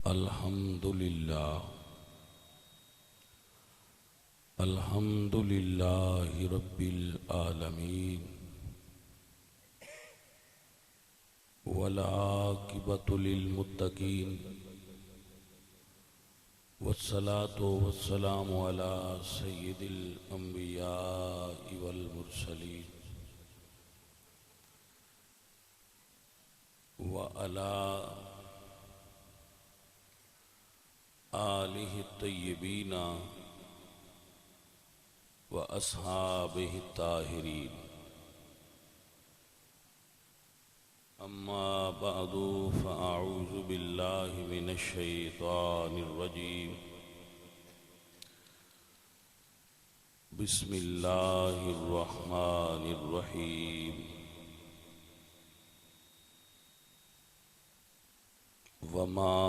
الحمد للہ رب العالمین والعاقبۃ للمتقین والصلاة والسلام علی سید الانبیاء والمرسلین وعلی آلہ الطیبین واصحابہ الطاہرین اما بعد فاعوذ باللہ من الشیطان الرجیم بسم اللہ الرحمن الرحیم وما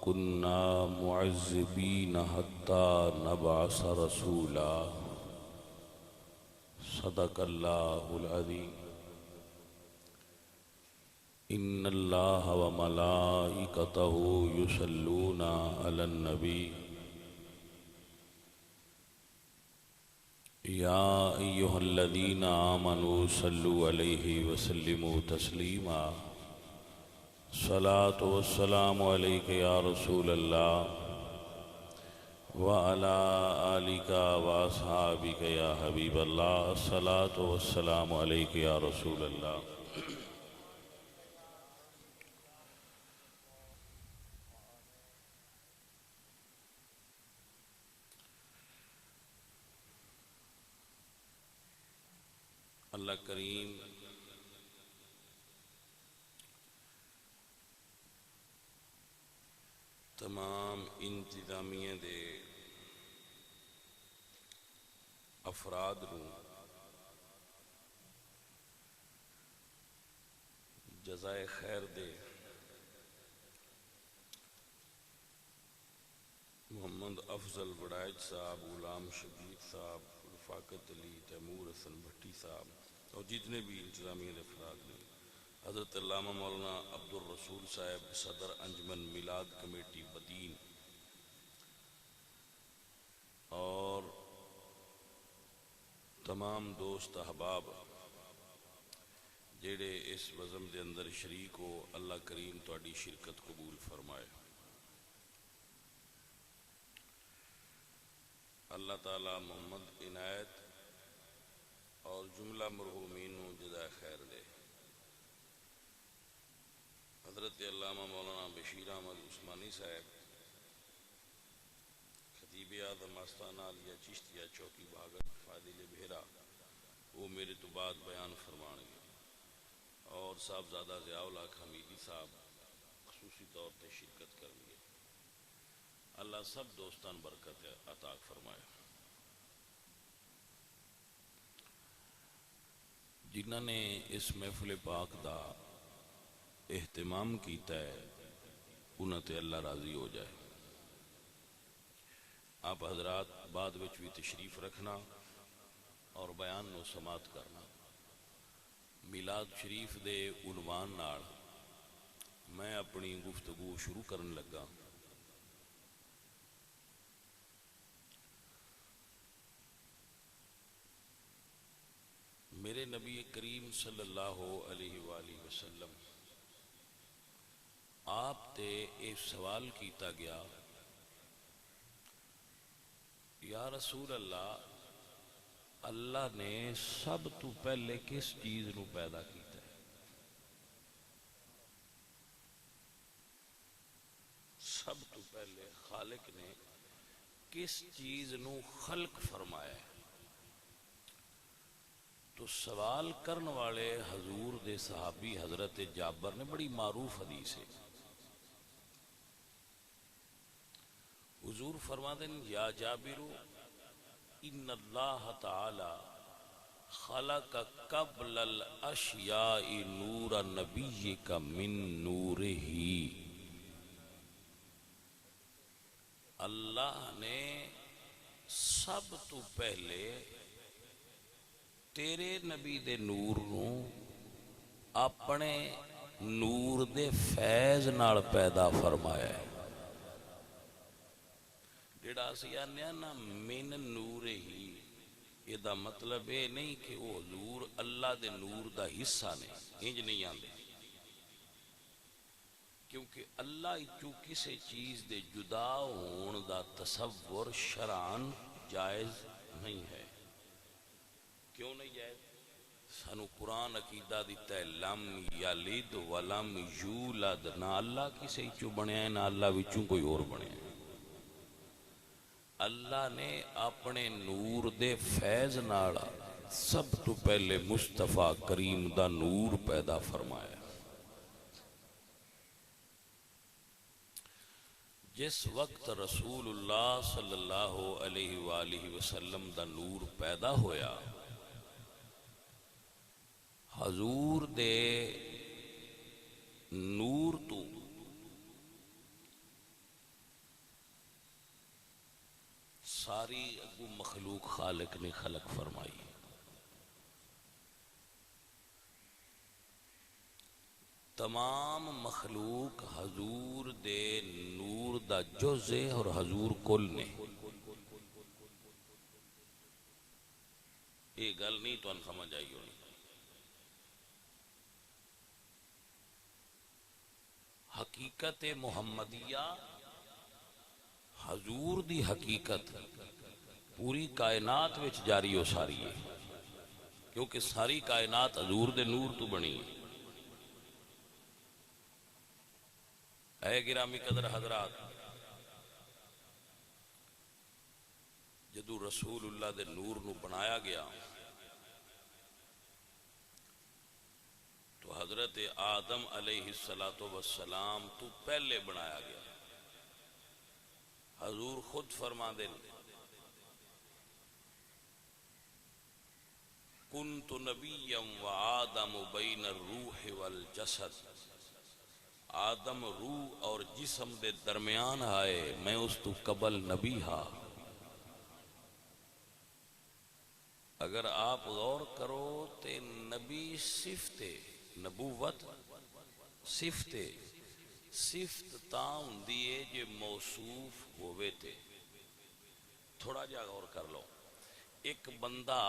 كنا معذبين حتى نبعث رسولا صدق الله العظيم إن الله وملائكته يصلون على النبي يا أيها الذين آمنوا صلوا عليه وسلموا تسليما الصلاة والسلام عليك يا رسول الله وعلى آلك وأصحابك يا حبيب الله الصلاة والسلام عليك يا رسول الله اللہ کریم تمام انتظامیہ دے افراد نو جزائے خیر دے محمد افضل وڑائچ صاحب، غلام شبیر صاحب، رفاقت علی، تیمور حسن بھٹی صاحب اور جتنے بھی انتظامیہ دے افراد نے، حضرت علامہ مولانا عبد الرسول صاحب صدر انجمن میلاد کمیٹی بدین، اور تمام دوست احباب جڑے اس بزم دے اندر شریک ہو، اللہ کریم تہاڈی شرکت قبول فرمائے۔ اللہ تعالی محمد عنایت اور جملہ مرحومین کو جزائے خیر دے۔ حضرت علامہ مولانا بشیر احمد عثمانی صاحب خطیب اعظم آستانہ عالیہ چشتیہ چوکی بھاگل فاضل بہرا، وہ میرے تو بعد بیان فرمان گے، اور صاحبزادہ ضیاء الحق حمیدی صاحب خصوصی طور پر شرکت کریں گے۔ اللہ سب دوستان برکت عطا فرمائے۔ جنہوں نے اس محفل پاک دا اہتمام کیتا ہے انہاں تے اللہ راضی ہو جائے۔ آپ حضرات بعد وچ بھی تشریف رکھنا اور بیان نو سماعت کرنا۔ میلاد شریف دے عنوان نال میں اپنی گفتگو شروع کرن لگا۔ میرے نبی کریم صلی اللہ علیہ وآلہ وسلم آپ تے ایک سوال کیتا گیا، یا رسول اللہ، اللہ نے سب تو پہلے کس چیز نو پیدا کیتا ہے؟ سب تو پہلے خالق نے کس چیز نو خلق فرمایا ہے؟ تو سوال کرن والے حضور دے صحابی حضرت جابر نے بڑی معروف حدیث ہے، حضور فرماتے ہیں، یا جابر ان اللہ تعالی خلق قبل الاشیاء نور نبیک من نورہ، اللہ نے سب تو پہلے تیرے نبی دے نور نو اپنے نور دے فیض نال پیدا فرمایا ہے. جڑا اسی آنے نا من نور ہی، یہ دا مطلب یہ نہیں کہ وہ حضور اللہ دے نور دا حصہ نے، انج نہیں آندے. کیونکہ اللہ چوں کسی چیز دے جدا ہون دا تصور شرعاً جائز نہیں ہے. کیوں نہیں جائز؟ سانو قرآن عقیدہ دیتا ہے لم یلد ولم یولد، نہ اللہ کسی چوں بنیا ہے نہ اللہ وچوں کوئی اور بنیا ہے. اللہ نے اپنے نور دے فیض نالا سب تو پہلے مصطفیٰ کریم دا نور پیدا فرمایا. جس وقت رسول اللہ صلی اللہ علیہ وآلہ وسلم دا نور پیدا ہویا، حضور دے نور تو ساری اگو مخلوق خالق نے خلق فرمائی. تمام مخلوق حضور دے نور دا جز ہے اور حضور کل نے. یہ گل نہیں تو سمجھ آئی ہونی. حقیقت محمدیہ حضور دی حقیقت پوری کائنات وچ جاری ہو ساری ہے، کیونکہ ساری کائنات حضور دے نور تو بنی ہے. اے گرامی قدر حضرات، جدو رسول اللہ دے نور نو بنایا گیا تو حضرت آدم علیہ السلام تو پہلے بنایا گیا. حضور خود فرما دیں کنت نبیا وآدم بین الروح والجسد، آدم روح اور جسم دے درمیان آئے، میں اس تو قبل نبی ہا. اگر آپ غور کرو تے نبی صفت نبوت صفت صفت تاں ہوندی ہے جو موصوف ہوئے تے. تھوڑا جا غور کر لو. ایک بندہ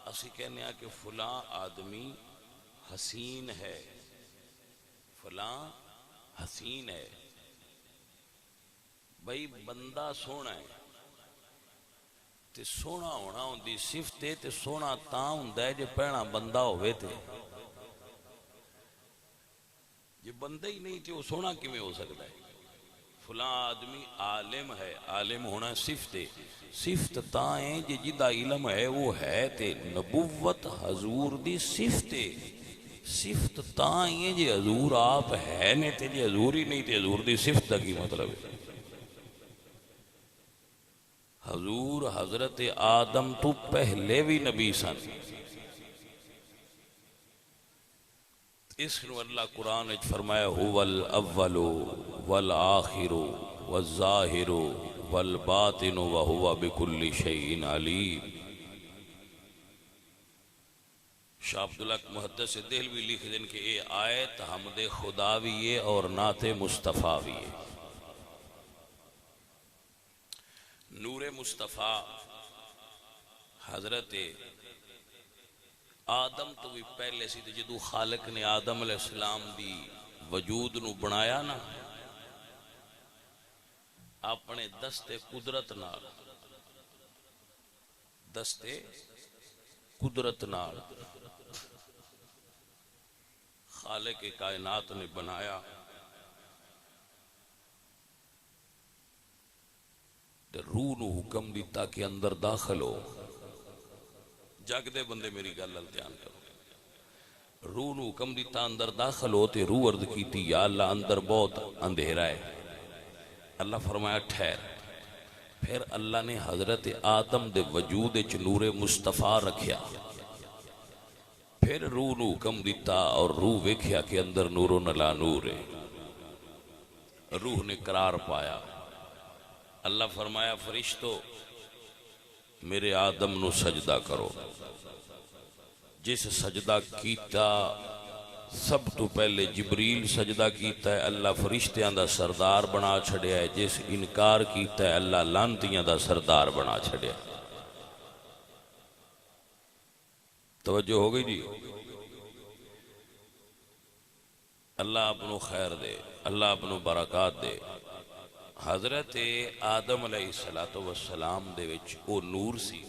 اسی کہنے ہیں کہ فلاں آدمی حسین ہے، فلاں حسین ہے. بھئی بندہ سونا ہے تے سونا ہونا ہوندی صفت ہے، تے سونا تاں ہوندا ہے جو پہنا بندہ ہوئے تے. یہ بندہ ہی نہیں تے وہ سونا کیویں ہو سکتا ہے؟ فلاں آدمی عالم ہے، عالم ہونا صفت ہے. صفت تاں ہے جی جدا علم ہے وہ ہے تے. نبوت حضور دی صفت ہے. صفت تاں ہے جی حضور آپ ہے نے تے جی حضور ہی نہیں تے حضور دی صفت دا کی مطلب ہے؟ حضور حضرت آدم تو پہلے بھی نبی سن. اس نے اللہ قرآن اچھ فرمایا هو الاول والآخر والظاہر والباطن وهو بكل شيء علیم. شاہ عبداللہ محدث دہلوی لکھ دیں کہ یہ آیت حمد خدا بھی ہے اور نعت مصطفیٰ بھی ہے. نور مصطفیٰ حضرت آدم تو بھی پہلے سی. جدو خالق نے آدم علیہ السلام دی وجود نو بنایا نا، اپنے دستے قدرت نال، دستے قدرت نال خالق کائنات نے بنایا. روح نو حکم دیتا کہ اندر داخل ہو. جگ دے بندے میری گل دھیان کرو. روح نو حکم دیتا اندر داخل ہو تے روح عرض کیتی یا اللہ اندر بہت اندھیرا ہے. اللہ فرمایا ٹھہر. پھر اللہ نے حضرت آدم دے وجود وچ نور مصطفیٰ رکھیا. پھر روح نو حکم دیتا اور روح ویکھیا کہ اندر نور و نلا نور ہے. روح نے قرار پایا. اللہ فرمایا فرشتو میرے آدم نو سجدہ کرو. جس سجدہ کیتا سب تو پہلے جبریل سجدہ کیتا ہے، اللہ فرشتیاں دا سردار بنا چھڑیا ہے، جس انکار کیتا ہے اللہ لعنتیاں دا سردار بنا چھڑیا ہے۔ توجہ ہو گئی جی؟ اللہ اپنو خیر دے، اللہ اپنو برکات دے۔ حضرت آدم علیہ السلام دے وچ او نور سی،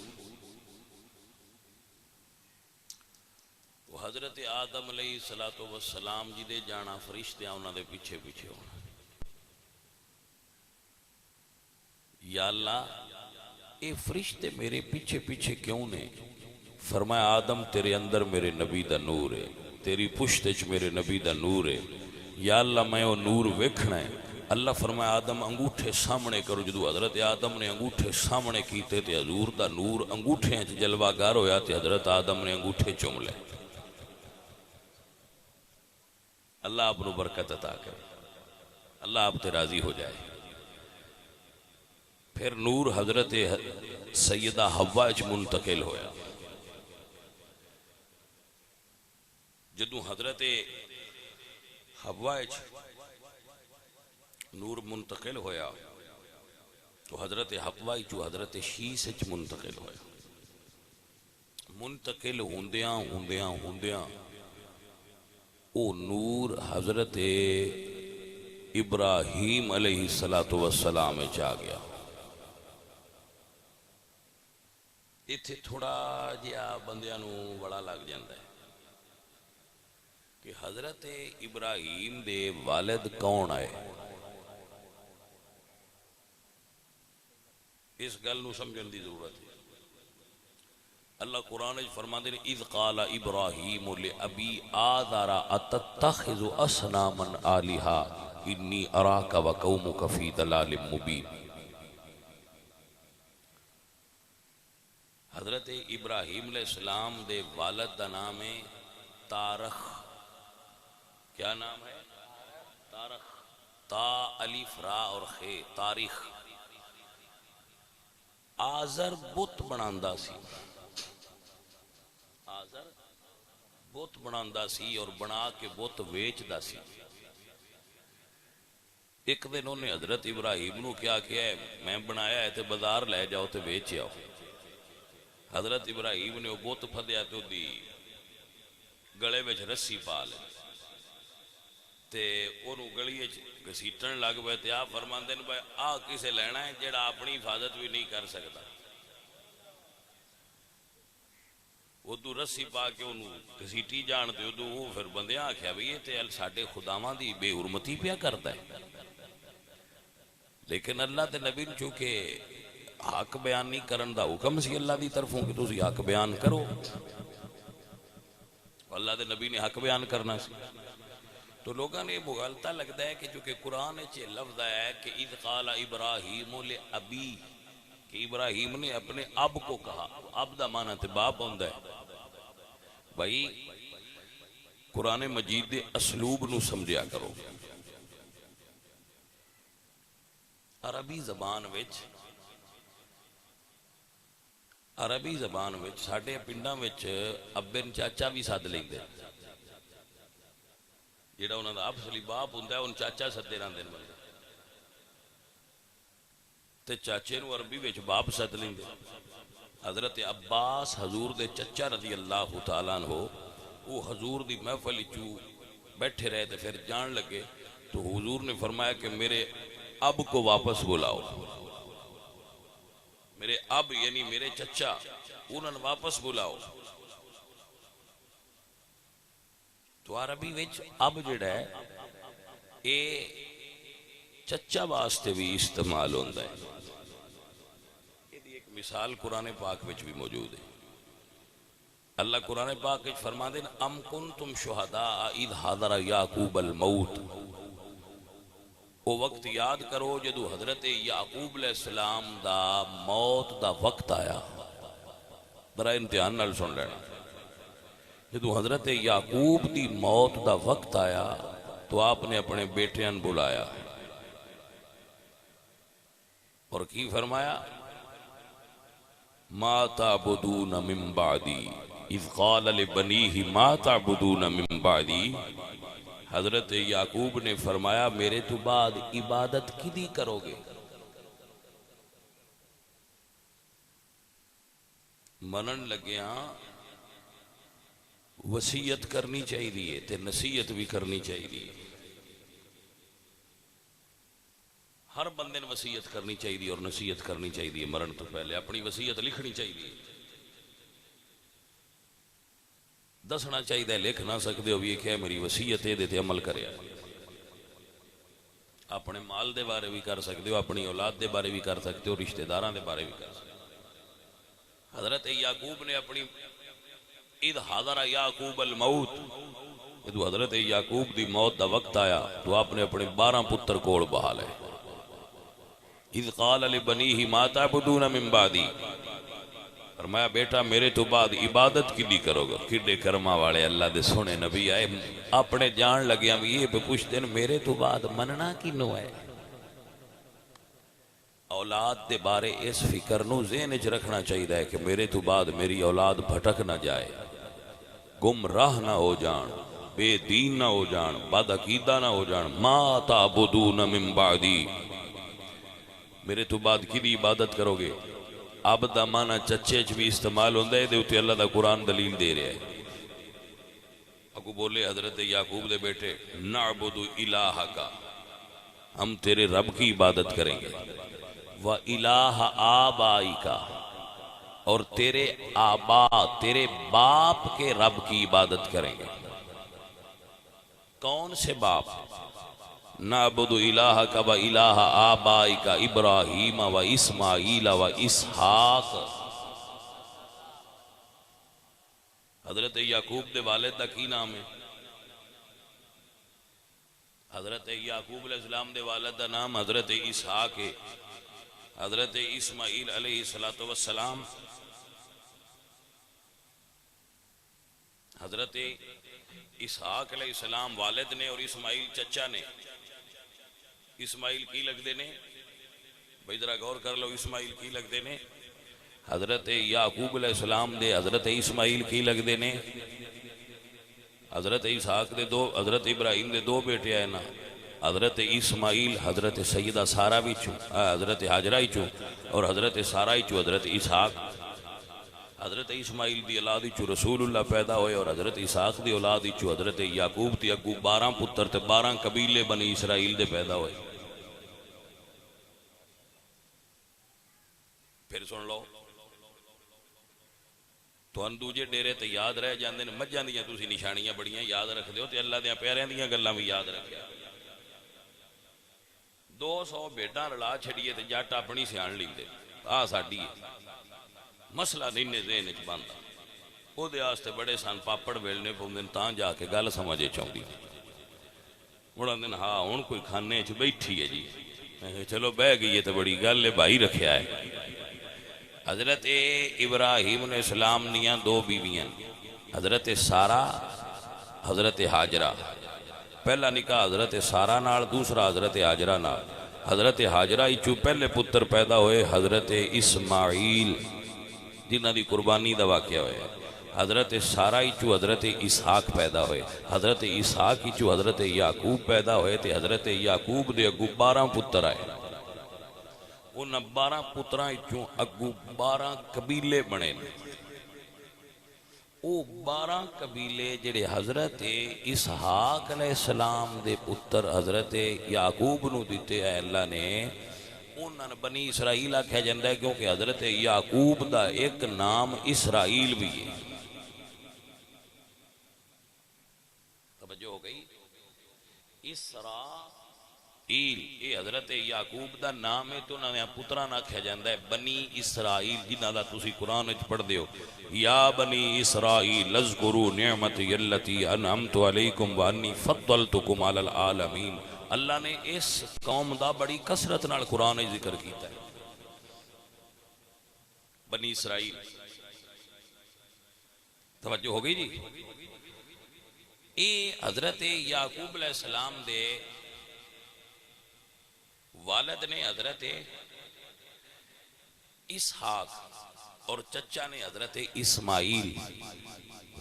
وہ حضرت آدم علیہ السلام جی دے جانا فرشتیاں انہاں دے پیچھے پیچھے ہونا۔ یا اللہ اے فرشتے میرے پیچھے پیچھے کیوں نے؟ فرمایا آدم تیرے اندر میرے نبی دا نور ہے، تیری پشتچ میرے نبی دا نور ہے، یا اللہ میں وہ نور ویکھنا ہے۔ اللہ فرمایا آدم انگوٹھے سامنے کرو، جدو حضرت آدم نے انگوٹھے سامنے کیتے تے حضور دا نور انگوٹھے ہیں جلوہ گار ہویا تے حضرت آدم نے انگوٹھے چوم لے۔ اللہ آپ نو برکت عطا کرے، اللہ آپ تے راضی ہو جائے۔ پھر نور حضرت سیدہ حوا اچ منتقل ہویا۔ جدو حضرت حوا اچ نور منتقل ہویا تو حضرت حوا جو حضرت شیس اچ منتقل ہویا۔ منتقل ہوندیاں ہوندیاں ہوندیاں او نور حضرت ابراہیم علیہ السلام چاہ گیا۔ اتھے تھوڑا جیا بندیاں نو بڑا لگ جاندہ ہے کہ حضرت ابراہیم دے والد کون آئے؟ اس گل نو سمجھن دی ضرورت ہے۔ اللہ قرآن فرماندے نے اذ قال ابراہیم لأبی آذر اتتخذ اصناما آلہا انی اراک وقومک فی ضلال مبین۔ حضرت ابراہیم علیہ السلام دے والد دا نام ہے تارخ۔ کیا نام ہے؟ تارخ، تا الف را اور خے، تاریخ۔ آزر بت بناندہ سی، آزر بت بناندہ سی اور بنا کے بت ویچ دا سی۔ ایک دن انہوں نے حضرت ابراہیم نو کیا ہے میں بنایا ہے تے بازار لے جاؤ تے ویچ آؤ۔ حضرت ابراہیم نے وہ بت پھدیا تو دی گلے وچ رسی پا لے تے انہوں گلی گھسیٹن لگ پے تے آپ فرماندے نے بھائی آ کسے لینا ہے جڑا اپنی حفاظت بھی نہیں کر سکتا۔ ادو رسی پا کے انہوں گھسیٹی جان تے ادو وہ پھر بندیاں آکھیا بھی یہ تے ساڈے خداواں دی بے حرمتی پیا کرتا ہے۔ لیکن اللہ تے نبی چونکہ حق بیان نہیں کرن دا حکم سی اللہ دی طرفوں کہ تسی حق بیان کرو، اللہ دے نبی نے حق بیان کرنا سی۔ تو لوگاں نے مغالطہ لگتا ہے کہ چونکہ قرآن چے لفظ ہے کہ اذ قال ابراہیم لأبی، کہ ابراہیم نے اپنے اب کو کہا، اب دا معنی تے باپ ہوندہ ہے۔ بھائی قرآن مجید دے اسلوب نو سمجھیا کرو۔ عربی زبان وچ ساڑھے پنڈاں وچ ابن چاچا بھی ساتھ لیں دے، جیڑا انہوں نے اپسلی باپ ہوندہ ہے ان چاچا سدے رہن دن بندے تے چاچے نو عربی وچ باپ سد لیں دے۔ حضرت عباس حضور دے چچا رضی اللہ تعالیٰ عنہ وہ حضور دی محفل چو بیٹھے رہے تھے، پھر جان لگے تو حضور نے فرمایا کہ میرے اب کو واپس بلاؤ، میرے اب یعنی میرے چچا انہوں نے واپس بلاؤ۔ تو عربی وچ اب جڑا ہے اے چچا واسطے بھی استعمال ہوندہ ہے۔ یہ ایک مثال قرآن پاک وچ بھی موجود ہے۔ اللہ قرآن پاک وچ فرما دے ام کنتم شہداء اذ حضر یعقوب الموت، وہ وقت یاد کرو جدو حضرت یعقوب علیہ السلام دا موت دا وقت آیا۔ ذرا امتحان نال سن لینا، جدو حضرت یعقوب دی موت دا وقت آیا تو آپ نے اپنے بیٹیاں بلایا اور کی فرمایا ما تعبدون من بعدی، اذ قال لبنیہ ما تعبدون من بعدی، حضرت یعقوب نے فرمایا میرے تو بعد عبادت کدی کرو گے؟ منن لگیاں وصیت کرنی چاہیے تے نصیحت بھی کرنی چاہیے. ہر بندے نے وصیت کرنی چاہیے اور نصیحت کرنی چاہیے. مرن تو پہلے اپنی وصیت لکھنی چاہیے. دسنا چاہیے لکھ نہ سکتے ہو بھی کہ میری وصیت ہے تے عمل کرے. اپنے مال دے بارے بھی کر سکتے ہو، اپنی اولاد دے بارے بھی کر سکتے ہو، رشتہ داراں دے بارے بھی کر سکتے ہو. حضرت یعقوب نے اپنی اذ حضر یعقوب الموت، جدو حضرت یعقوب دی موت دا وقت آیا تو آپ نے اپنے 12 پتر کول بہا لے. اذ قال لبنیہ ما تعبدون من بعدی، فرمایا بیٹا میرے تو بعد عبادت کدی کرو گا؟ کڈے کرما والے اللہ دے سونے نبی آئے اپنے جان لگے ہم یہ پہ پوچھتے ہیں میرے تو بعد مننا کینوں ہے؟ اولاد دے بارے اس فکر نو ذہن وچ رکھنا چاہیے کہ میرے تو بعد میری اولاد بھٹک نہ جائے، گمراہ نہ ہو جان، بے دین نہ ہو جان، بد عقیدہ نہ ہو جان. ما تعبدون من بعدی، میرے تو بعد کی عبادت کرو گے؟ اب دا مانا چچے چ بھی استعمال ہوندہ ہے، دے اتے اللہ دا قرآن دلیل دے رہے ہیں. اگو بولے حضرت یعقوب دے بیٹے نعبد الہک، ہم تیرے رب کی عبادت کریں گے، و الہ آبائک، اور تیرے آبا تیرے باپ کے رب کی عبادت کریں گے. کون سے باپ؟ نعبد الہک و الہ آبائک ابراہیم و اسماعیل و اسحاق. حضرت یعقوب دے والد دا کی نام ہے؟ حضرت یعقوب علیہ السلام دے والد دا نام حضرت اسحاق ہے. حضرت اسماعیل علیہ السلام حضرت اسحاق علیہ السلام والد نے اور اسماعیل چچا نے. اسماعیل کی لگ دینے بھائی ذرا غور کر لو، اسماعیل کی لگ دینے حضرت یعقوب علیہ السلام دے حضرت اسماعیل کی لگ دینے. حضرت اسحاق دے دو، حضرت ابراہیم دے دو بیٹے آئے نا، حضرت اسماعیل حضرت سیدہ سارہ بھی چھو، حضرت حاجرہ ہی چھو، اور حضرت سارہ ہی چھو حضرت اسحاق. حضرت اسماعیل دی اولاد ہی چھو رسول اللہ پیدا ہوئے، اور حضرت اسحاق دی اولاد ہی چھو حضرت یعقوب دی اگو 12 پتر تے 12 قبیلے بنی اسرائیل دے پیدا ہوئے. پھر سن لو تو دوجے ڈیرے تے یاد رہ جاندے نے، مجھاں دیاں تسی نشانیاں بڑیاں یاد رکھ دیو تے اللہ دیاں پیاریاں دیاں گلاں بھی یاد رکھیا. 200 بیٹاں رلا چھڑیے تے جٹ اپنی سیان لیندے آ ساڈی مسئلہ نہیں نے ذہن وچ بندا. او دے واسطے بڑے سن پاپڑ ویلنے پوندے تاں جا کے گل سمجھے چاہندی. مڑا دن ہاں ہن کوئی کھانے چ بیٹھی ہے جی، چلو بہ گئی ہے تے بڑی گل ہے بھائی رکھیا ہے. حضرت ابراہیم علیہ السلام نیاں 2 بیویاں، حضرت سارہ حضرت حاجرہ. پہلا نکاح حضرت سارہ نال، دوسرا حضرت حاجرہ نال. حضرت حاجرہ ہی چو پہلے پتر پیدا ہوئے حضرت اسماعیل جنہ دی قربانی دا واقعہ ہوئے. حضرت سارہ ہی چو حضرت اسحاق پیدا ہوئے. حضرت اسحاق ہی چو حضرت یعقوب پیدا ہوئے تے حضرت یعقوب دے اگو 12 پتر آئے. انہاں 12 پتراں چوں اگو 12 قبیلے بنے. او 12 قبیلے جڑے حضرت اسحاق علیہ السلام دے پتر حضرت یعقوب نو دیتے ہیں اللہ نے، انہاں نے بنی اسرائیل آکھیا جاندہ ہے کیونکہ حضرت یعقوب دا ایک نام اسرائیل بھی ہے. توجہ ہو گئی؟ اسرائیل یہ حضرت یعقوب دا نام ہے تو انہوں نے پتران آکھیا جاندہ ہے بنی اسرائیل، جنہ دا تسی قرآن اچھ پڑھ دیو یا بنی اسرائیل اذکروا نعمتی اللتی انعمت علیکم وانی فضلتکم علی العالمین. اللہ نے اس قوم دا بڑی کثرت نال قرآن ذکر کیتا ہے. بنی اسرائیل توجہ ہو گئی جی؟ اے حضرت یعقوب علیہ السلام دے والد نے حضرت اسحاق اور چچا نے حضرت اسماعیل.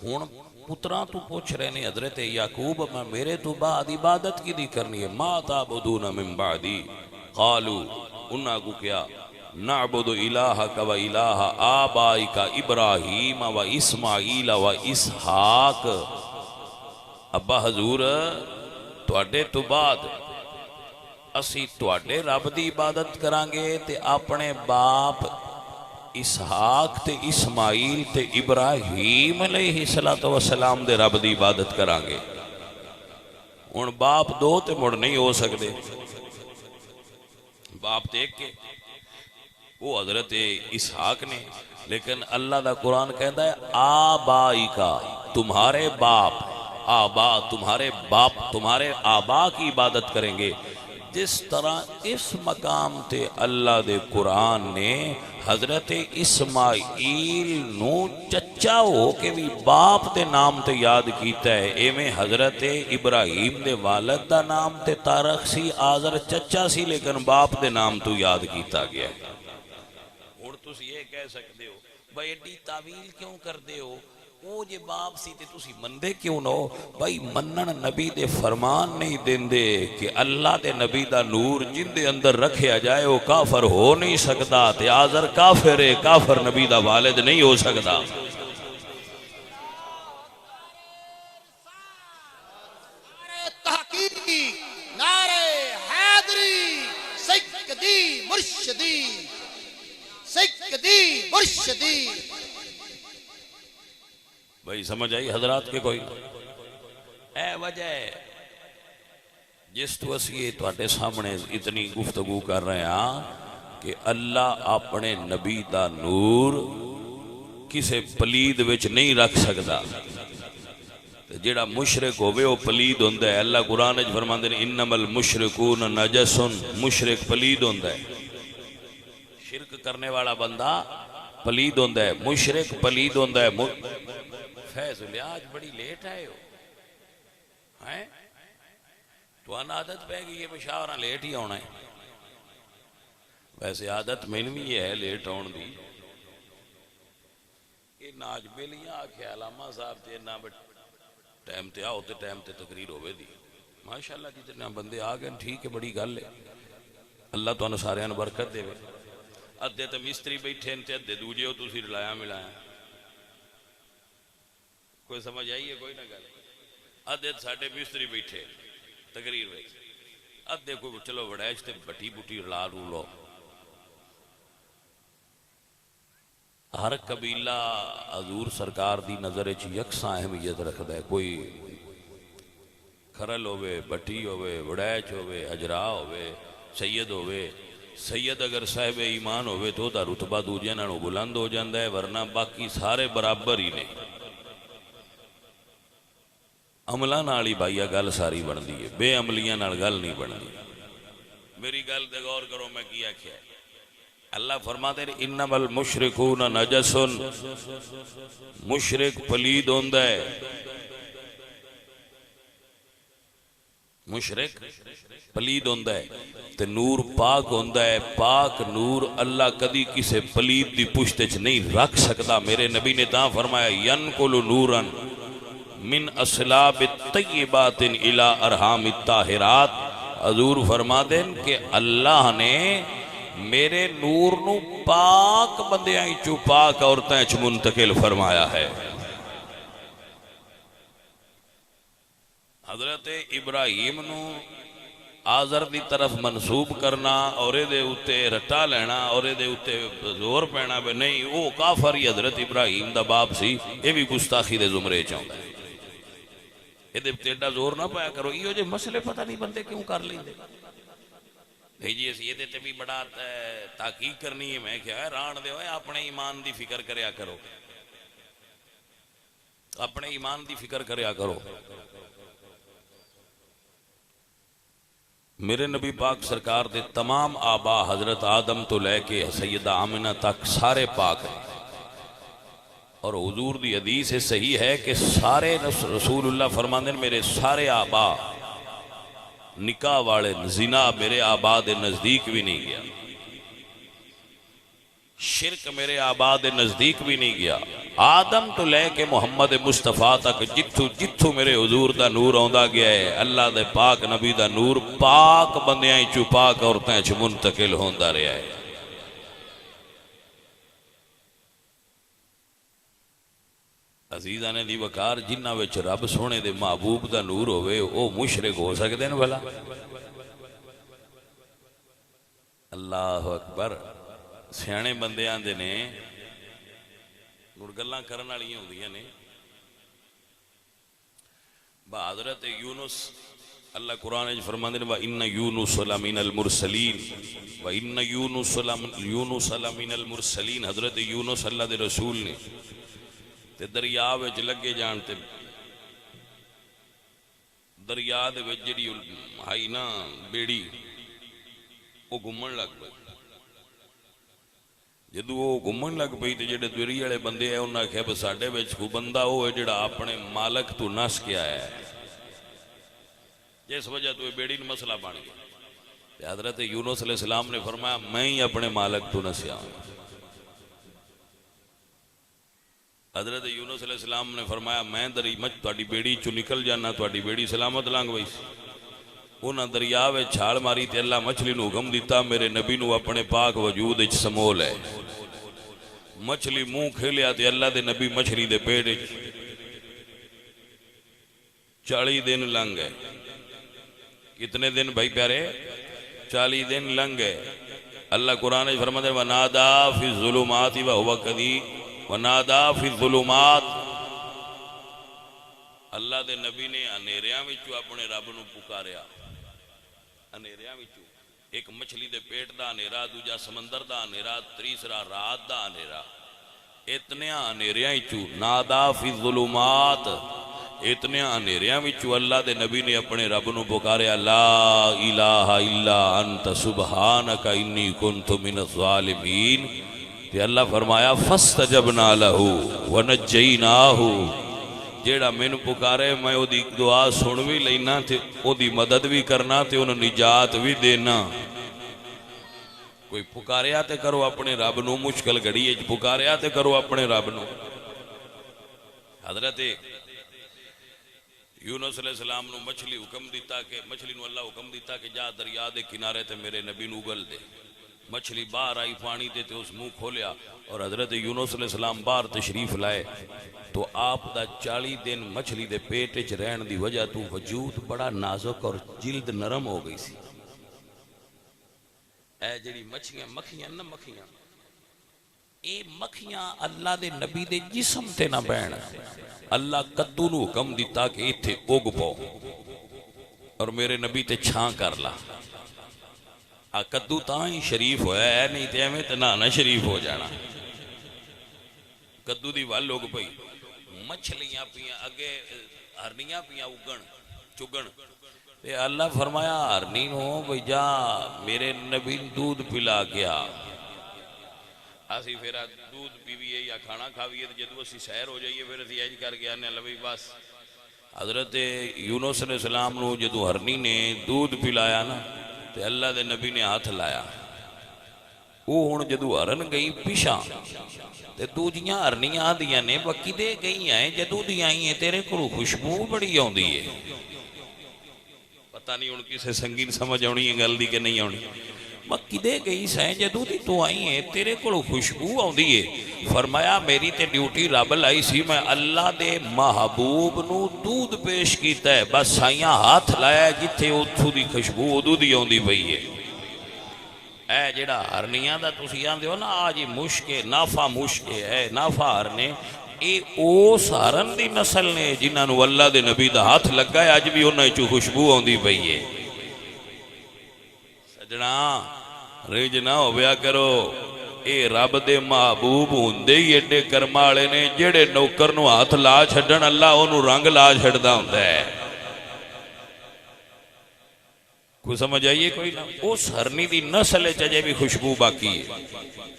ہوں پتراں تو پوچھ رہے نے حضرت یعقوب میں میرے تو بعد عبادت کی دی کرنی ہے. ما تعبدون من بعدی قالوا انہاں کو کیا نعبد الہک و الہ آبائک ابراہیم و اسماعیل و اسحاق. ابا حضور تواڈے تو بعد اسی تواڈے رب دی عبادت کرانگے تے اپنے باپ اسحاق تے اسماعیل تے ابراہیم علیہ السلام دے رب دی عبادت کرانگے. ہن باپ دو تے مڑ نہیں ہو سکدے, باپ تے ایک کے وہ حضرت اسحاق نے. لیکن اللہ دا قرآن کہتا ہے آبائی کا تمہارے باپ, آبا تمہارے باپ تمہارے آبا کی عبادت کریں گے. جس طرح اس مقام تے اللہ دے قرآن نے حضرت اسماعیل نو چچا ہو کے بھی باپ دے نام تے یاد کیتا ہے, ایویں حضرت ابراہیم دے والد دا نام تے تارخ سی, آزر چچا سی لیکن باپ دے نام تو یاد کیتا گیا. اور تسی یہ کہہ سکتے ہو بھائی ایڈی تعویل کیوں کر دے ہو, وہ جے باپ سی تے تسی مندے کیوں نہ ہو. بھائی منن نبی دے فرمان نہیں دیندے کہ اللہ دے نبی دا نور جن دے اندر رکھیا جائے وہ کافر ہو نہیں سکتا, تے آزر کافر ہے, کافر نبی دا والد نہیں ہو سکتا. تحقیقی نعرہ حیدری سیدی مرشدی سیدی مرشدی. بھائی سمجھ آئی حضرات کے کوئی اے وجہ ہے جس تو اسی تواڈے سامنے اتنی گفتگو کر رہے ہیں کہ اللہ اپنے نبی دا نور کسے پلید وچ نہیں رکھ سکتا. جیڑا مشرک ہوئے وہ پلید ہوندہ ہے. اللہ قرآن وچ فرماندے نے انما المشرکون نجس, مشرک پلید ہوندہ ہے. شرک کرنے والا بندہ پلید ہوندہ ہے, مشرک پلید ہوندہ ہے. فیض لیا آج بڑی لیٹ آئے ہو ہیں تو ان عادت پہ گئی یہ مشاورہ لیٹ ہی ہونا ہے. ویسے عادت میں بھی یہ ہے لیٹ ہون دی کہ ناج بیلیاں آکھے علامہ صاحب تے نہ ٹائم تے آؤ تے ٹائم تے تقریر ہوئے دی. ماشاءاللہ جتنے بندے آگئے ٹھیک ہے, بڑی گل ہے. اللہ تو انہوں سارے انہوں برکت دے وے. ادھے تے مستری بیٹھے تے ادھے دوجے ہو تسی رلایا ملایا. کوئی سمجھ آئیے کوئی نہ گل. ادھے ساڈے مستری بیٹھے تقریر وچ, ادھے کوئی چلو وڑیچ تے بٹی بٹی رلا لو. ہر قبیلہ حضور سرکار دی نظر وچ یکساں اہمیت رکھدا ہے. کوئی کھرل ہوئے, بٹی ہوئے, وڑیچ ہوئے, اجرا ہوئے, سید ہوئے. سید اگر صاحب ایمان ہوئے تو دا رتبہ دوجے نالوں بلند ہو جاندہ ہے, ورنہ باقی سارے برابر ہی نے. عملہ نالی بھائیہ گل ساری بن دی ہے, بے عملیاں نال گل نہیں بن دی. میری گل دے غور کرو میں کیا کیا ہے. اللہ فرماتے ہیں انما المشرکون نجس, مشرک پلید ہوندہ ہے. مشرک پلید ہوندہ ہے تے نور پاک ہوندہ ہے. پاک نور اللہ کدی کسے پلید دی پشتچ نہیں رکھ سکتا. میرے نبی نے تاں فرمایا ینقل نوراً من اسلاب الطیبات الى ارحام الطاہرات. حضور فرما دیں کہ اللہ نے میرے نور نو پاک بندیاں چو پاک عورتیں چو منتقل فرمایا ہے. حضرت ابراہیم نو آزر دی طرف منسوب کرنا اور دے اتے رٹا لینا اور دے اتے زور پینا بے نہیں وہ کافر ہی حضرت ابراہیم دا باپ سی. یہ بھی گستاخی دے زمرے چاہتا ہے. یہ دے ایڈا زور نہ پایا کرو. یہ جو مسئلے پتہ نہیں بندے کیوں کر لیں دے جی اس یہ دیتے بھی بڑا تحقیق کرنی ہے. میں کیا ہے ران دے ہوئے اپنے ایمان دی فکر کریا کرو, اپنے ایمان دی فکر کریا کرو. میرے نبی پاک سرکار دے تمام آبا حضرت آدم تو لے کے سیدہ آمنہ تک سارے پاک ہیں. اور حضور دی حدیث سے صحیح ہے کہ سارے رسول اللہ فرماندے میرے سارے آبا نکاح والے, زنا میرے آبا دے نزدیک بھی نہیں گیا. شرک میرے آبا دے نزدیک بھی نہیں گیا. آدم تو لے کے محمد مصطفیٰ تک جتھو جتھو میرے حضور دا نور آندا گیا ہے, اللہ دے پاک نبی دا نور پاک بندیاں چو پاک عورتیں چ منتقل ہوندا رہا ہے. عزیزانے دی وقار, جنہ وچ رب سونے دے محبوب دا نور ہوئے او مشرک ہو سکتے ہیں بھلا؟ اللہ اکبر. سیانے بندے آندے نے گلاں کرن والیاں ہوندیاں نے. حضرت یونس اللہ قرآن وچ فرماندے نے وَإِنَّ يُونُسَ لَمِنَ الْمُرْسَلِينَ وَإِنَّ يُونُسَ لَمِنَ الْمُرْسَلِينَ. حضرت یونس اللہ دے رسول نے تے دریا وچ لگے جان تے دریا دے وچ جڑی ہائی نا بیڑی وہ گھومن لگ پئی. جدو وہ گھومن لگ پئی تے جڑے دوری والے بندے ہیں انہاں آکھیا بس ساڈے وچ کوئی بندہ وہ ہے جڑا اپنے مالک تو نس کے آیا ہے, جس وجہ تو یہ بیڑی نے مسئلہ بن گیا. حضرت یونس علیہ السلام نے فرمایا میں ہی اپنے مالک تو نسیا ہوں. حضرت یونس علیہ السلام نے فرمایا میں تہاڈی بیڑی چو نکل جانا, تہاڈی بیڑی سلامت لنگ پئی. انہاں دریا وچ چھال ماری تے اللہ مچھلی نو حکم دیتا میرے نبی نو اپنے پاک وجود وچ سمو لے. مچھلی منہ کھلیا تے اللہ دے نبی مچھلی دے پیٹ وچ 40 دن لنگ گئے. کتنے دن بھائی پیارے؟ 40 دن لنگ گئے. اللہ قرآن وچ فرماتا ہے وَنَادَا فِي الظُّلُمَاتِ وَهُوَ كَذِيبٌ وَنَادَا فِي الظُّلُمَاتِ. اللہ دے نبی نے انیریاں وچوں اپنے رب نو پکاریا. انیریاں وچوں ایک مچھلی دے پیٹ دا انیرا, دوجا سمندر دا انیرا, تیسرا رات دا انیرا. اتنے انیریاں وچوں نادا فی الظلمات, اتنے انیریاں وچوں اللہ دے نبی نے اپنے رب نو پکاریا لا الہ الا انت سبحانک انی کنت من الظالمین. تے اللہ فرمایا فاستجبنا لہ ونجیناہ. جیڑا مینوں پکارے میں او دی دعا سن بھی لینا تے او دی مدد بھی کرنا تے انہوں نجات بھی دینا. کوئی پکاریا تے کرو اپنے رب نو, مشکل گھڑی وچ پکاریا تے کرو اپنے رب نو. حضرت یونس علیہ السلام نو مچھلی حکم دیتا کہ مچھلی نو اللہ حکم دیتا کہ جا دریا دے کنارے تے میرے نبی نو اگل دے. مچھلی باہر آئی پانی دے تے اس منہ کھولیا اور حضرت یونس علیہ السلام باہر تشریف لائے تو آپ دا 40 دن مچھلی دے پیٹ وچ رہن دی وجہ تو وجود بڑا نازک اور جلد نرم ہو گئی سی. اے جڑی مکھیاں نہ مکھیاں, اے مکھیاں اللہ دے نبی دے جسم تے نہ بہن. اللہ کدو نو حکم دیتا کہ ایتھے اگ پاؤ اور میرے نبی تے چھاں کر لا. کدو تاں ہی شریف ہویا ہے, نہیں تے ایویں تے نہ شریف ہو جانا. کدو دی ول اگ پئی, مچھلیاں پیاں اگے ہرنیاں پیاں اگن چگن. تے اللہ فرمایا ہرنی نو بھئی جا میرے نبی دودھ پلا گیا. اسی پھر دودھ پیویے یا کھانا کھاویے تے جدوں اسی سیر ہو جائیے پھر اسی اج کر گیا نے لوی بس. حضرت یونس علیہ السلام نو جدوں ہرنی نے دودھ پلایا نا تے اللہ دے نبی نے ہاتھ لایا. وہ ہن جدوں ہرن گئی پیشاں تے دوجیاں ہرنیاں آندیاں نے بکی دے گئی ہیں جدوں دی آئی ہیں تیرے کولوں خوشبو بڑی آوندی ہے. پتہ نہیں ہن کسے سنگین سمجھ آونی ہے گل دی کہ نہیں آونی. مکی دے گئی سائیں جدوں دی تو آئی ہیں تیرے کولوں خوشبو آوندی ہے. فرمایا میری تے ڈیوٹی رب لائی سی, میں اللہ دے محبوب نو دودھ پیش کیتا ہے, بس سائیاں ہاتھ لایا جتھے اتھوں دی خوشبو ادو دی آوندی پئی ہے. اے جڑا ہرنیاں دا تسی آندے ہو نا آج مشکے نافع مشکے ہے نافع ہرنے, اے اوس ہرن دی نسل نے جنہاں نو اللہ دے نبی دا ہاتھ لگا ہے, اج بھی انہاں چوں خوشبو آوندی پئی ہے. سجنا رج نہ ہویا کرو, اے رب دے محبوب ہوندے ہی ایڈے کرم والے نے جڑے نوکر نو ہاتھ لا چھڈن اللہ اونوں رنگ لا چھڈدا ہوندا ہے. کوئی سمجھ آئیے کوئی نہ. اس ہرنی دی نسل چجے بھی خوشبو باقی ہے.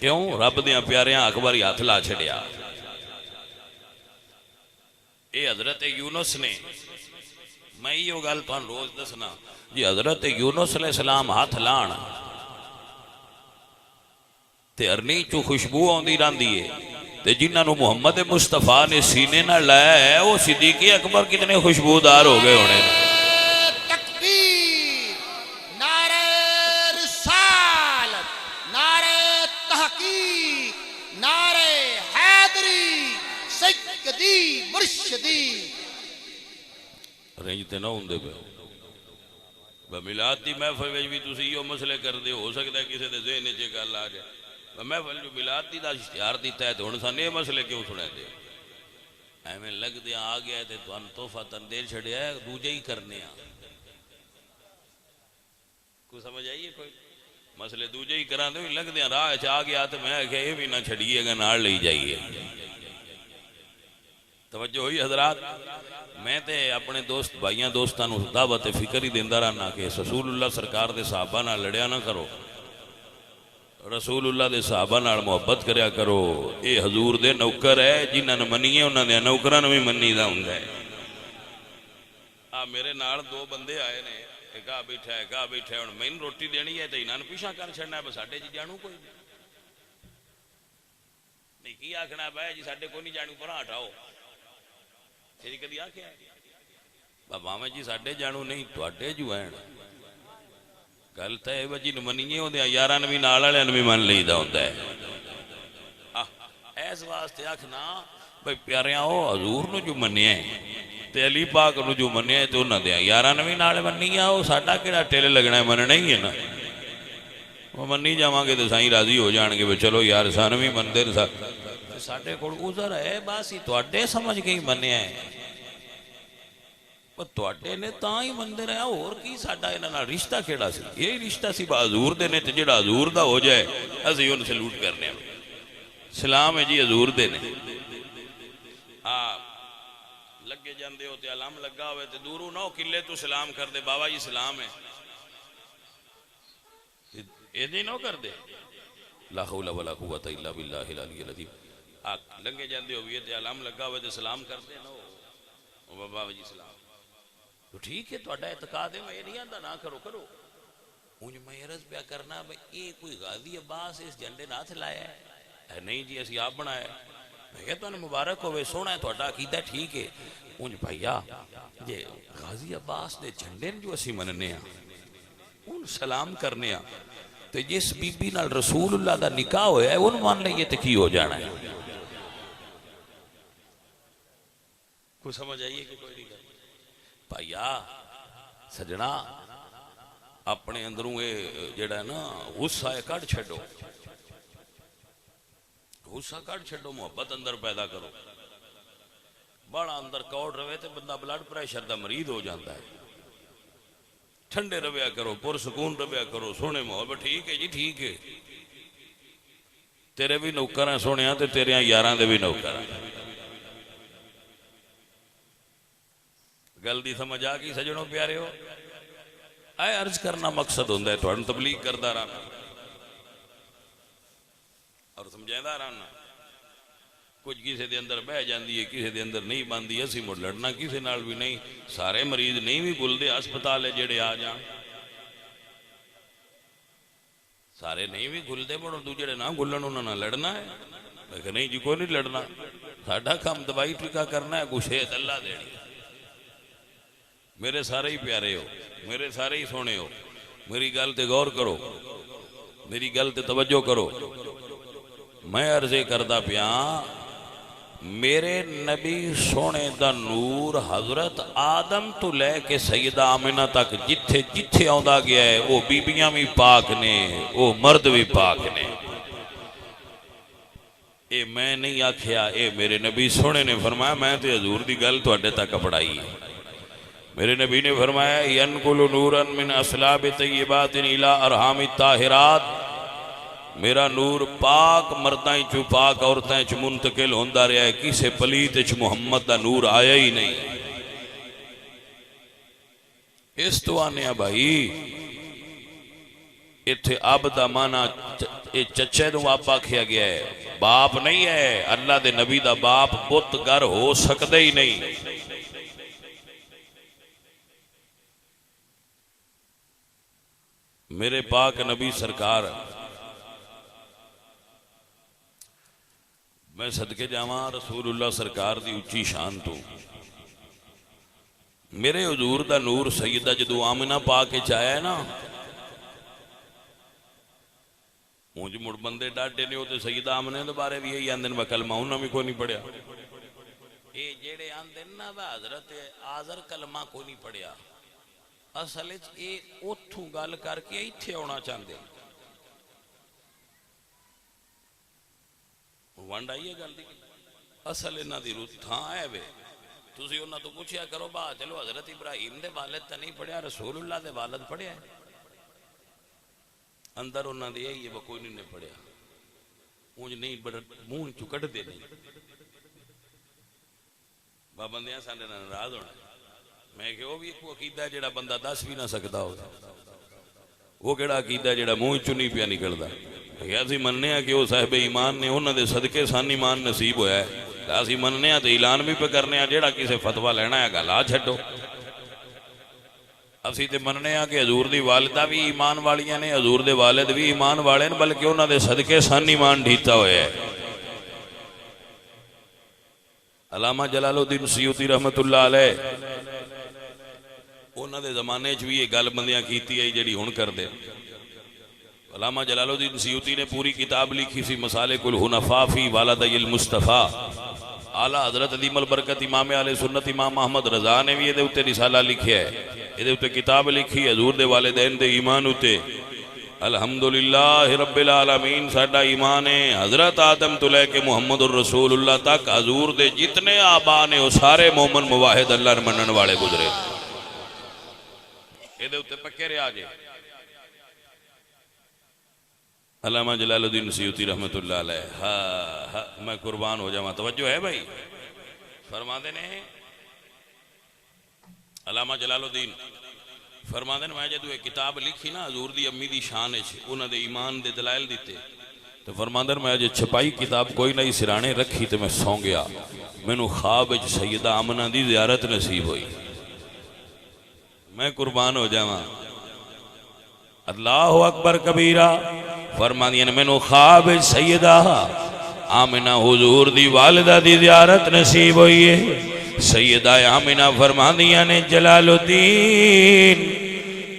کیوں؟ رب دیاں پیاریاں اکبر ہاتھ لا چھڑیا. اے حضرت یونس نے, میں یہ گل تھانوں روز دسنا جی, حضرت یونس علیہ السلام ہاتھ لان تے ارنی چو خوشبو آندی رہندی ہے تے جنہاں نو محمد مصطفیٰ نے سینے نہ لایا ہے وہ صدیق اکبر کتنے خوشبودار ہو گئے ہونے. تکبیر، نعرہ رسالت، نعرہ تحقیق، نعرہ حیدری سیدی مرشدی. رنج تے نہ ہوندے پے میلاد دی محفل وچ بھی تسی یہ مسئلے کردے ہو سکتا ہے کسی دے ذہن وچ گل آ جائے محفل جو میلاد دی دا اشتہار دیتا ہے تو ہن سن یہ مسئلے کیوں سنے دے ایویں لگ دیا آ گیا تے تھانوں تحفہ تن دے چھڑیا ہے دوجے ہی کرنے آ کو سمجھ آئیے کوئی مسئلے دوجے ہی کراں دے لگ دیا راہ چ آ گیا تے میں کہ یہ بھی نہ چھڑیے گا نال لے جائیے. توجہ ہوئی حضرات. میں تے اپنے دوست بھائیاں دوستاں نو دعوت فکر ہی دیندا رہنا کہ رسول اللہ سرکار دے صحابہ نال لڑیا نہ کرو, رسول اللہ دے صحابہ نال محبت کریا کرو. اے حضور دے نوکر ہے جنہاں نے منیے انہاں دے نوکراں نو بھی منی دا ہوندا ہے. میرے نال دو بندے آئے نے ایک آ بیٹھا ہے گا بیٹھا ہے ہن مینوں روٹی دینی ہے تے انہاں نوں پیچھے کر چھڑنا ہے بس ساڈے جی جانو کوئی نہیں کی آکھنا بھائی جی ساڈے کوئی نہیں جانو پرا ہٹاؤ تیری کدی آکھیا بابا میں جی ساڈے جانو نہیں تواڈے جو ہیں گل تے اے وجی منیے ہوندے یاراں نوں وی نال والےاں نوں وی من لਈدا ہوندا ہے. اس واسطے آکھنا بھئی پیاریاں او حضور نو جو منیا تے علی پاک نو جو منیا تے انہاں دے یاراں نوں وی نال منیا او ساڈا کیڑا ٹل لگنا ہے مننا ہی ہے نا وہ منی جاواں گے تے سائیں راضی ہو جان گے چلو یار سانوں وی مندے نے ساڈے کول عذر ہے بس ہی تواڈے سمجھ کے ہی منیا ہے تواڈے نے تاں ہی مندے رہا اور کی ساڈا انہاں نال رشتہ کیڑا سی یہی رشتہ سی حضور دے نے تے جڑا حضور دا ہو جائے اسی اون سلوٹ کرنے ہیں. سلام ہے جی حضور دے نے لگے جاندے ہو تے علم لگا ہوئے تے دوروں نہ قلے تو سلام کر دے بابا جی سلام ہے ایدی نہ کر دے لا حول ولا قوت الا باللہ العلی العظیم. لگے جاندے ہوئے تے علم لگا ہوئے تے سلام کر دے نہ بابا جی سلام تو ٹھیک ہے تہاڈا اعتقاد ہے میں نہیں آندا نہ کرو کرو اونج میں عرض پیا کرنا بھئی یہ کوئی غازی عباس اس جھنڈے نہ ہاتھ لایا ہے نہیں جی اسی آپ بنایا میں کہتا ہوں مبارک ہوئے سونا ہے تہاڈا عقیدہ ٹھیک ہے اونج بھائیا یہ غازی عباس دے جھنڈے جو اسی مننے ہیں ان سلام کرنے ہیں تو جس بی بی نال رسول اللہ دا نکاح ہویا ہے ان مان لئیے تے کی ہو جانا ہے کوئی سمجھ آئیے کہ کوئی نہیں کرتا بھائیا سجنا اپنے اندروں جڑا ہے نا غصہ کٹ چھڈو غصہ کٹ چھڈو محبت اندر پیدا کرو بڑا اندر کوڑ روے تے بندہ بلڈ پریشر دا مریض ہو جاتا ہے. ٹھنڈے رویا کرو پرسکون رویا کرو سونے محبت ٹھیک ہے جی ٹھیک ہے تیرے بھی نوکر ہیں سونے تے تیرے یاراں دے بھی نوکر ہیں. گل دی سمجھ آ گئی سجنوں پیارے ہو اے عرض کرنا مقصد ہوندا ہے تھانوں تبلیغ کردا رہنا اور سمجھائندا رہنا کچھ کسی دے اندر بہ جاندی ہے کسی دے اندر نہیں باندھی اسی مڑ لڑنا کسی نال بھی نہیں سارے مریض نہیں بھی گلدے ہسپتال جڑے آ جان سارے نہیں بھی گلدے مڑ دوجڑے نہ گلن انہاں نال لڑنا ہے لیکن نہیں جی کوئی نہیں لڑنا ساڈا کام دوائی ٹھیکا کرنا ہے گشیت اللہ دینی. میرے سارے ہی پیارے ہو میرے سارے ہی سونے ہو میری گل تے غور کرو میری گل تے توجہ کرو. میں عرضے کردہ پیا میرے نبی سونے دا نور حضرت آدم تو لے کے سیدہ آمنہ تک جتھے جتھے آندا گیا ہے وہ بیبیاں بھی پاک نے وہ مرد بھی پاک نے. اے میں نہیں آکھیا اے میرے نبی سونے نے فرمایا میں تے حضور دی گل تواڈے تک پڑھائی ہے. میرے نبی نے فرمایا ینقل نورا من اصلاب طیبات الى ارحام الطاہرات میرا نور پاک مردائیں چو پاک عورتیں چو منتقل ہوندہ رہا ہے کسے پلیت چو محمد دا نور آیا ہی نہیں. اس تو آنے بھائی اتھے اب دا مانا چچے دو آپا کھیا گیا ہے باپ نہیں ہے اللہ دے نبی دا باپ بت گر ہو سکدے ہی نہیں. میرے پاک نبی سرکار میں صدقے جاواں رسول اللہ سرکار دی اچھی شان تو میرے حضور دا نور سیدہ جدو آمنہ پا کے چایا ہے نا مجھ مڑ بندے ڈاٹے نہیں ہوتے سیدہ آمنہ دے بارے بھی یہی آندن میں کلمہ انہوں میں کوئی نہیں پڑھیا اے جیڑے آندن نا دا حضرت آذر کلمہ کوئی نہیں پڑھیا اصل اے اتھوں گال کر کے ایتھے ہونا چاہندے وانڈ آئیے گل دی اصل انہاں دی روح تھا آئے بے تُسی انہاں تو پوچھیا کرو با چلو حضرت ابراہیم دے والد تا نہیں پڑھیا رسول اللہ دے والد پڑھیا ہے اندر انہاں دے یہ وہ کوئی نہیں پڑھیا مجھ نہیں بڑا مون چکٹ دے نہیں بابندیاں ساندے ناراض ہونا میں کہ وہ بھی ایک عقیدہ ہے جڑا بندہ دس بھی نہ سکتا ہوگا وہ کیڑا عقیدہ ہے جڑا منہ چنی پیا نکلدا اسی مننے ہیں کہ وہ صاحب ایمان نے انہوں دے صدقے سان ایمان نصیب ہویا ہے اسی مننے ہیں تو اعلان بھی پہ کرنے ہیں جیڑا کسے فتوہ لینا ہے گلا چھٹو اسی تے مننے ہیں کہ حضور دی والدہ بھی ایمان والیاں نے حضور دے والد بھی ایمان والے ہیں بلکہ انہوں دے صدقے سان ایمان ڈھیتا ہویا ہے علامہ جلال الدین سیوطی رحمت اللہ علیہ انہوں دے زمانے چوی یہ گل بندیاں کیتی ہے جڑی ہن کر دے علامہ جلال الدین سیوطی نے پوری کتاب لکھی سی مسالک الحنفاء فی والدی المصطفیٰ اعلیٰ حضرت عظیم البرکت امام اہل سنت امام احمد رضا نے بھی یہ دے اتے رسالہ لکھیا ہے یہ دے اتے کتاب لکھی حضور دے والدین دے ایمان اتے الحمدللہ رب العالمین ساڈا ایمان ہے حضرت آدم تو لے کے محمد الرسول اللہ تک حضور دے جتنے آبا نے وہ سارے مومن مواحد اللہ منن والے گزرے یہ دے اتے پکے رہا جے علامہ جلال الدین سیوطی رحمت اللہ علیہ میں قربان ہو جاؤں توجہ ہے بھائی فرما دینے علامہ جلال الدین فرما دینے میں جدو ایک کتاب لکھی نا حضور دی امی دی شان ہے انہوں دے ایمان دے دلائل دیتے تو فرما دینے میں جب چھپائی کتاب کوئی نئی سرانے رکھی تو میں سوں گیا میں نو خواب سیدہ آمنہ دی زیارت نصیب ہوئی میں قربان ہو جاؤں اللہ اکبر کبیرہ فرما دیا میں نو خواب سیدہ آمنہ حضور دی والدہ دی زیارت نصیب ہوئی ہے سیدہ آمنہ فرما دیا نے جلال الدین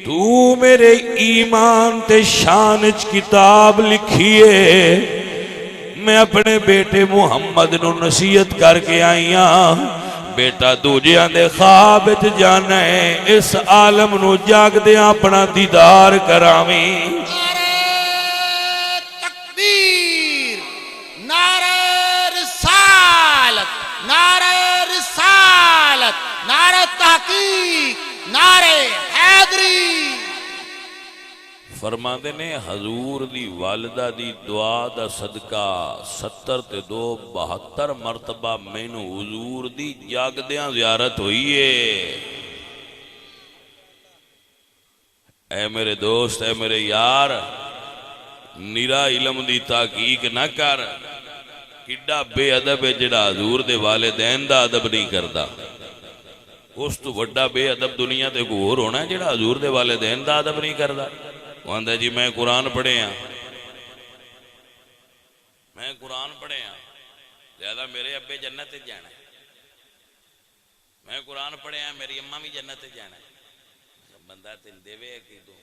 تو میرے ایمان تے شانچ کتاب لکھیے میں اپنے بیٹے محمد نو نصیحت کر کے آئیاں بیٹا دوجیاں دے خواب جانا ہے اس عالم نو جاگ دے اپنا دیدار کراویں نعرہ تحقیق نعرہ حیدری فرما دینے حضور دی والدہ دی دعا دا صدقہ 70 تے 2 72 مرتبہ میں نو حضور دی جاگ دیاں زیارت ہوئی ہے اے میرے دوست اے میرے یار نیرا علم دی تحقیق نہ کر کڈا بے ادب ہے جڑا حضور دے والدین دا ادب نہیں کردا اس تو وڈا بے ادب دنیا تے کو اور ہونا ہے جڑا حضور دے والدین دا ادب نہیں کردا وہ آندہ جی میں قرآن پڑھے ہیں میں قرآن پڑھے ہیں زیادہ میرے ابے جنت جانا ہے میں قرآن پڑھے ہیں میری اماں بھی جنت جانا ہے بندہ تین دے وے کی تو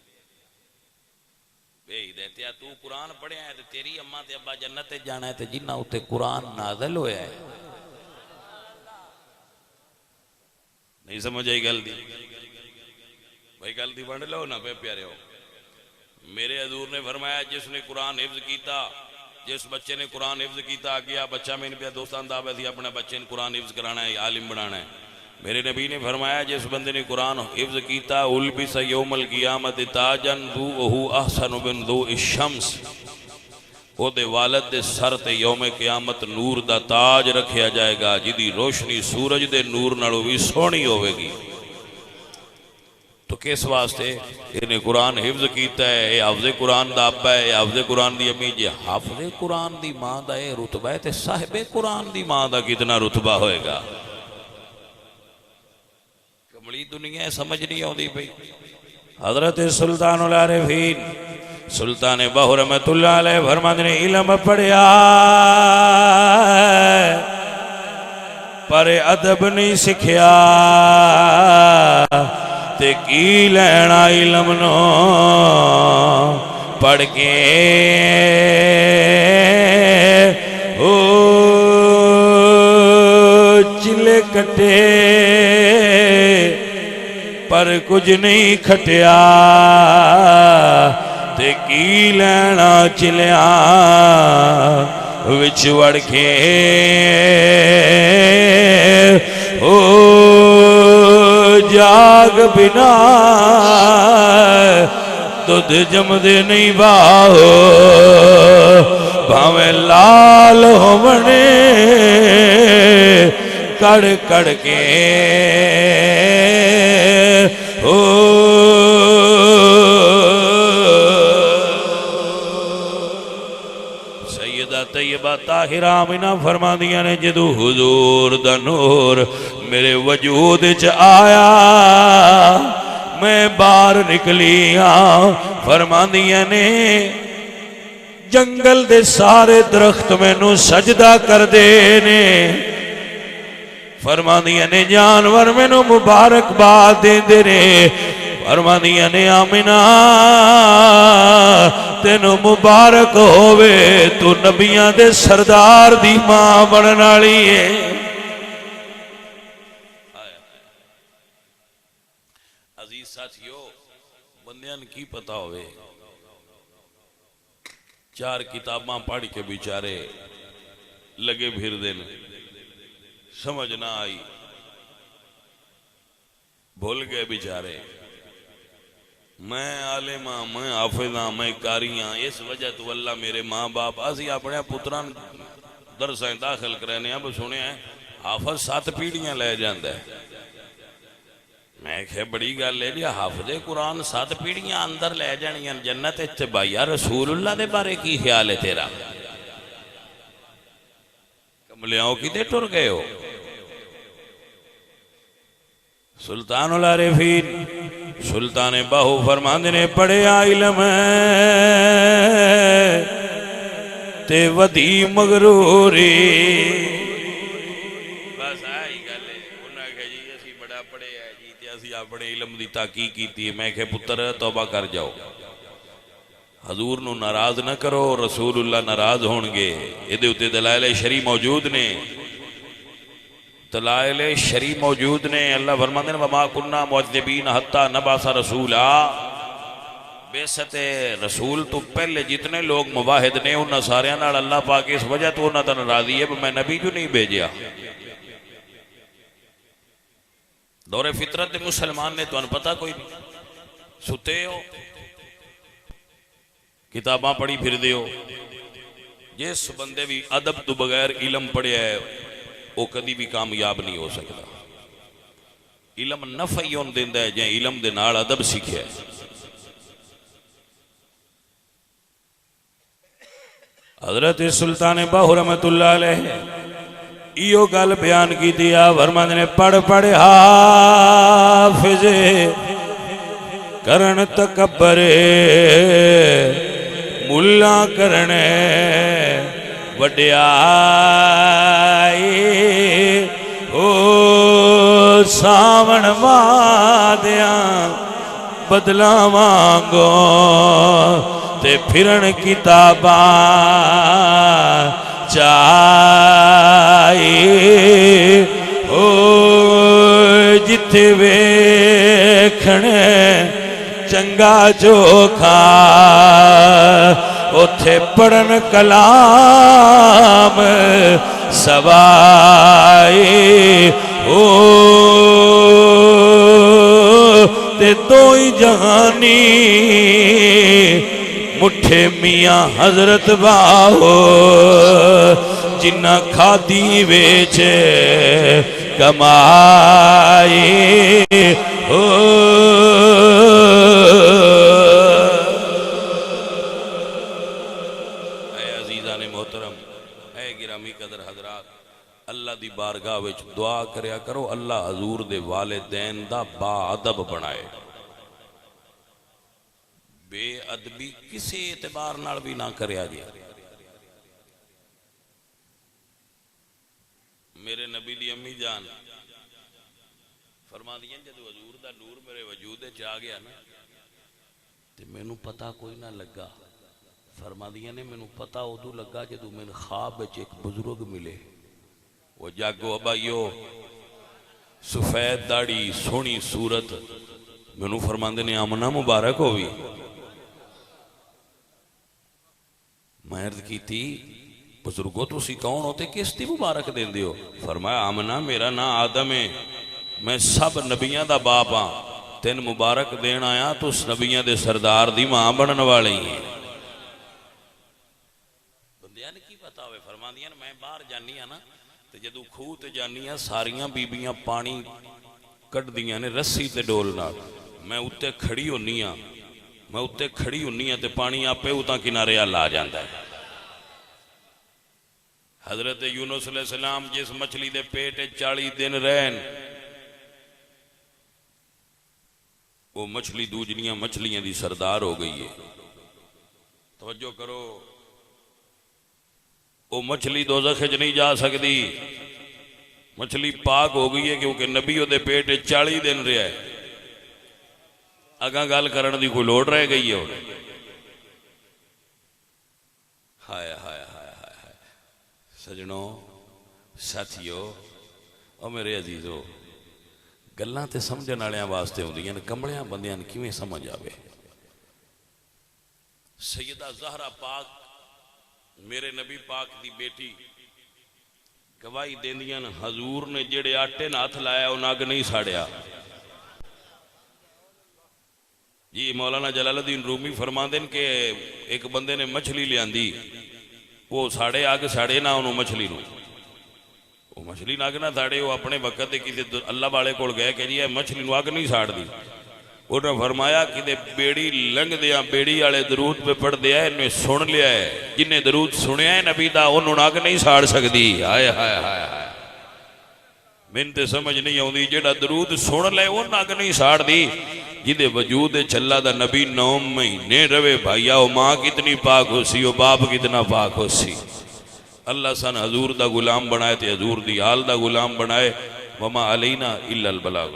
بے ہی دیتے ہیں تو قرآن پڑھے ہیں تو تیری اماں تے ابا جنت جانا ہے تو جنہ ہوتے قرآن نازل ہویا ہے نہیں سمجھ آئی گل دی بھائی گل دی بڑھ لو نا پہ پیارے ہو میرے حضور نے فرمایا جس نے قرآن حفظ کیتا جس بچے نے قرآن حفظ کیتا گیا بچہ میں نے پیا دوستان دعوت تھی اپنے بچے نے قرآن حفظ کرانا ہے عالم بنانا ہے میرے نبی نے فرمایا جس بندے نے قرآن حفظ کیتا البس یوم القیامت تاجن ضوءہ احسن من ضوء الشمس او دے والد دے سر تے یوم قیامت نور دا تاج رکھیا جائے گا جدی روشنی سورج دے نور نالوں بھی سونی ہوئے گی تو کس واسطے انہیں قرآن حفظ کیتا ہے یہ حافظ قرآن دا ابا ہے یہ حافظ قرآن دی امی جی حافظ قرآن دی ماں دا یہ رتبہ ہے تے صاحب قرآن دی ماں دا کتنا رتبہ ہوئے گا کملی دنیا سمجھ نہیں ہوندی بھئی حضرت سلطان العارفین سلطان باہو رحمت اللہ علیہ فرماندے نے علم پڑھیا پر ادب نہیں سکھیا تے کی لینا علم نو پڑھ کے او چلے کٹے پر کچھ نہیں کھٹیا تے کی لینا چلیا وچ وڑ کے او جاگ بنا دودھ جمدے نہیں باہو بھاویں لال ہونے کڑ کڑ کے او سیدہ طیبہ طاہرہ آمنہ فرما دیا نے جدو حضور دا نور میرے وجود چ آیا میں باہر نکلیا فرما دیا نے جنگل دے سارے درخت میں نو سجدہ کر دے نے فرما دیا نے جانور میں نو مبارک بات دے دے رے فرما دیا نے آمنہ تینو مبارک ہووے تو نبیاں دے سردار دی ماں بننا لیے عزیز ساتھیو بندیاں کی پتا ہوئے چار کتاباں پڑھ کے بیچارے لگے بھیر دن سمجھ نہ آئی بھول گئے بیچارے میں عالماں میں حافظاں میں کاریاں اس وجہ تو اللہ میرے ماں باپ آسی اپنے پتران درسیں داخل کرنے اب سنے ہیں حافظ 7 پیڑیاں لے جاندے میں کہ بڑی گل لے لیا حافظ قرآن 7 پیڑیاں اندر لے جانیاں جنت اتبایا رسول اللہ دے بارے کی خیال ہے تیرا کملیاں کی دے ٹر گئے ہو سلطان العارفین سلطان باہو فرماندے نے پڑھیا علم تے ودی مغروری بس آئی گلے انہاں کہ جی اسی بڑا پڑھے ہے جی تے اسی اپنے علم دی تحقیق کیتی ہے میں کہ پتر توبہ کر جاؤ حضور نو ناراض نہ کرو رسول اللہ ناراض ہونگے ادھے اتے دلائل شرعی موجود نے دلائل شرعی موجود نے اللہ فرماتے ہیں وَمَا كُنَّا مُعَذِّبِينَ حَتَّى نَبْعَثَ رَسُولًا بے ست رسول تو پہلے جتنے لوگ مواحد نے انہاں سارے نال اللہ پاک اس وجہ تو انہاں تا ناراضی ہے میں نبی جو نہیں بھیجیا دور فطرت مسلمان نے تو ان پتہ کوئی نہیں ستے ہو کتاباں پڑھی پھر دیو جس بندے بھی ادب تو بغیر علم پڑھے ہے وہ کدی بھی کامیاب نہیں ہو سکتا علم نفعیون دیندہ ہے جہاں علم دے نال ادب سیکھے ہے حضرت سلطان باہو رحمت اللہ علیہ ایو گل بیان کی دیا فرماند نے پڑھ پڑھ حافظ کرن تکبر ملا کرنے وڈیائی او ساون وادیاں بدلا مانگو تے پھرن کتاباں چائی او جتھے ویکھنے چنگا چوکھا اتھے پڑھن کلام سوائی او تے دوئی جہانی مٹھے میاں حضرت باہو جنہ کھادی ویچے کمائی او اللہ دی بارگاہ وچ دعا کریا کرو اللہ حضور دے والدین دا با ادب بنائے بے ادبی کسی اعتبار نال بھی نہ کریا جے. میرے نبی دی امی جان فرما دیا جدو حضور دا نور میرے وجود وچ آ گیا نا تے مینوں پتہ کوئی نہ لگا. فرما دیا نے مینوں پتہ ادو لگا جدو میں خواب وچ ایک بزرگ ملے. وہ جاگو ابائیو سفید داڑھی سونی صورت مینوں فرماندے نے آمنہ مبارک ہوئی. میں عرض کی تھی بزرگو تسی کون ہوتے کس دی مبارک دین دیو؟ فرمایا آمنہ میرا نا آدم ہے میں سب نبیاں دا باپ ہاں تین مبارک دین آیا تو اس نبیاں دے سردار دی ماں بنن والے ہیں. بندیاں نے کی پتا ہوئے فرما دیا میں باہر جانی ہاں نا تے جدو کھو تے جانی ہاں ساریاں بیبیاں پانی کٹ دیاں نے رسی تے ڈول نال میں اتے کھڑی ہونی ہاں تے پانی آپے اتاں کنارے آ جاندا ہے. حضرت یونس علیہ السلام جس مچھلی دے پیٹ 40 دن رہن وہ مچھلی دوجنیاں مچھلیاں دی سردار ہو گئی ہے. توجہ کرو وہ مچھلی دوزخ وچ نہیں جا سکتی. مچھلی پاک ہو گئی ہے کیونکہ نبی دے پیٹ 40 دن رہا ہے. اگاں گل کرن دی کوئی لوڑ رہ گئی ہے. ہائے ہائے ہائے ہائے سجنوں ساتھیو او میرے عزیزو گلاں تے سمجھن والیاں واسطے ہوندیاں کملیاں بندیاں کیویں سمجھ آوے. سیدہ زہرا پاک میرے نبی پاک دی بیٹی گواہی دیندیاں حضور نے جڑے آٹے نہ ہاتھ لایا انہاں اگ نہیں ساڑیا. جی مولانا جلال الدین رومی فرماندے کہ ایک بندے نے مچھلی لیاندی وہ ساڑے آگ ساڑے نہ انہوں مچھلی نو وہ مچھلی نہ آگ نہ ساڑے وہ اپنے وقت کسی اللہ والے کول گئے کہ جی ہے مچھلی نو آگ نہیں ساڑ دی. انہوں نے فرمایا کہ بیڑی لنگ دیا بیڑی آلے درود پہ پڑھ دیا ہے انہیں سن لیا ہے جنہیں درود سنیا ہے نبی دا انہوں نے آگ نہیں ساڑ سکتی. آئے ہائے ہائے ہائے من تے سمجھ نہیں آؤں جیڑا درود سن لے انہوں نے آگ نہیں ساڑ دی. جدے وجود چلا دا نبی 9 مہینے روے بھائیا او ماں کتنی پاک ہو سی او باپ کتنا پاک ہو سی. اللہ سن حضور دا غلام بنائے تے حضور دی آل دا غلام بنائے. وما علینا الا البلاغ.